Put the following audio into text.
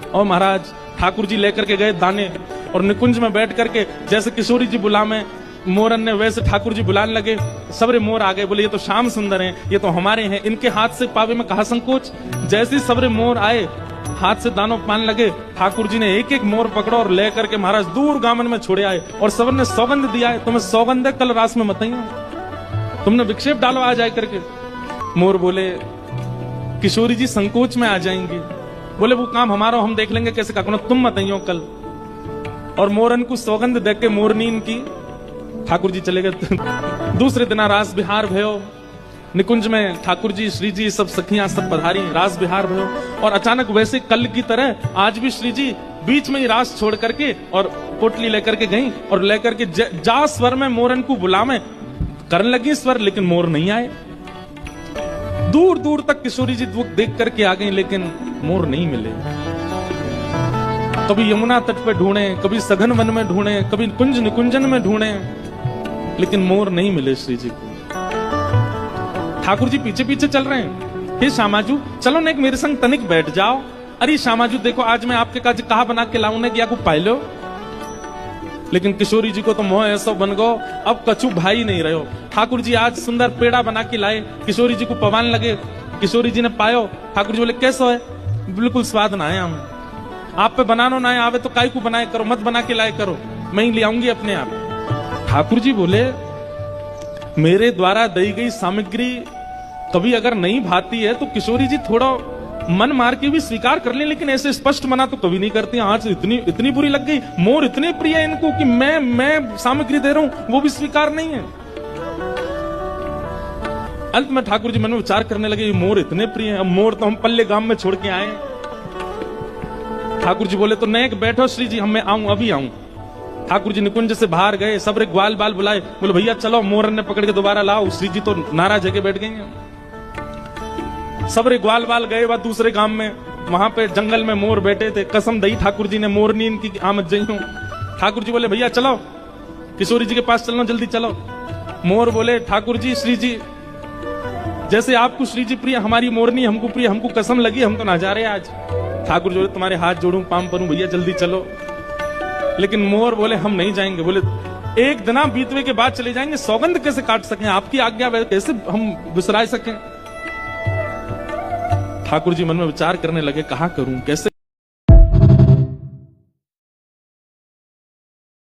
और महाराज ठाकुर जी लेकर के गए दाने और निकुंज में बैठ करके जैसे किशोरी जी बुलावे मोरन ने, वैसे ठाकुर जी बुलाने लगे। सबरे मोर आ गए, बोले ये तो श्याम सुंदर हैं, ये तो हमारे हैं, इनके हाथ से पावे में कहा संकोच। जैसे ही सबरे मोर आए हाथ से दानों पान लगे, ठाकुर जी ने एक एक मोर पकड़ो और ले करके महाराज दूर गामन में छोड़े आए। और सब ने सौगंध दिया है, तुम्हें सौगंध है कल रास में मत आइयो, तुमने विक्षेप डालो आ जाए करके। मोर बोले किशोरी जी संकोच में आ जाएंगी, बोले वो काम हमारा हम देख लेंगे कैसे का, तुम मत आइयो कल। और मोरन को सौगंध देख के मोरनीन की ठाकुर जी चले गए। दूसरे दिन रास बिहार भयो, निकुंज में ठाकुर जी श्री जी सब सखियां सब पधारी, रास बिहार भयो। और अचानक वैसे कल की तरह आज भी श्री जी बीच में ही रास छोड़ करके और पोटली लेकर के गई और लेकर के जा स्वर में मोरन को बुलावे करने लगी स्वर, लेकिन मोर नहीं आए। दूर दूर तक किशोरी जी देख करके आ गई, लेकिन मोर नहीं मिले। कभी यमुना तट पे ढूंढे, कभी सघन वन में ढूंढे, कभी कुंज निकुंजन में ढूंढे, लेकिन मोर नहीं मिले श्री जी को। ठाकुर जी पीछे पीछे चल रहे हैं, हे श्यामाजू चलो ना एक मेरे संग तनिक बैठ जाओ। अरे श्यामाजू देखो आज मैं आपके काज कहा बना के लाऊं ने, क्या को पाई लो। लेकिन किशोरी जी को तो मोह ऐसा बन गो, अब कछु भाई नहीं रहो। ठाकुर जी आज सुंदर पेड़ा बना के लाए, किशोरी जी को पवान लगे, किशोरी जी ने पायो। ठाकुर जी बोले कैसा है, बिल्कुल स्वाद ना है हमें, आप पे बनानो ना आवे तो काय को बनाए करो, मत बना के लाए करो, मैं ही ले आऊंगी अपने आप। ठाकुर जी बोले मेरे द्वारा दी गई सामग्री कभी अगर नहीं भाती है तो किशोरी जी थोड़ा मन मार के भी स्वीकार कर ले, लेकिन ऐसे स्पष्ट मना तो कभी नहीं करती। आज इतनी बुरी लग गई, मोर इतने प्रिय है इनको कि मैं सामग्री दे रहा हूं वो भी स्वीकार नहीं है। अंत में ठाकुर जी मन में विचार करने लगे मोर इतने प्रिय है, अब मोर तो हम पल्ले गांव में छोड़ के आए। ठाकुर जी बोले तो नेक बैठो श्री जी, मैं आऊं अभी आऊं। ठाकुर जी निकुंज से बाहर गए, सबरे ग्वाल बाल बुलाए, बोले भैया चलो मोरन ने पकड़ के दोबारा लाओ। श्री जी तो नाराज जगह बैठ गई हैं। सबरे ग्वाल बाल गए बाद दूसरे गांव में, वहां पे जंगल में मोर बैठे थे, कसम दई ठाकुर जी ने मोरनी इनकी आमद जई हूं। ठाकुर जी बोले भैया चलो किशोरी जी के पास चलना, जल्दी चलो। मोर बोले ठाकुर जी श्री जी जैसे आपको श्री जी प्रिय हमारी मोरनी हमको प्रिय, हमको कसम लगी हम तो ना जा रहे आज। ठाकुर जी बोले तुम्हारे हाथ जोड़ूं पाम परूं भैया जल्दी चलो। लेकिन मोर बोले हम नहीं जाएंगे, बोले एक दिन बीतवे के बाद चले जाएंगे, सौगंध कैसे काट सकें, आपकी आज्ञा कैसे हम विसराए सकें। ठाकुर जी मन में विचार करने लगे कहा करूं कैसे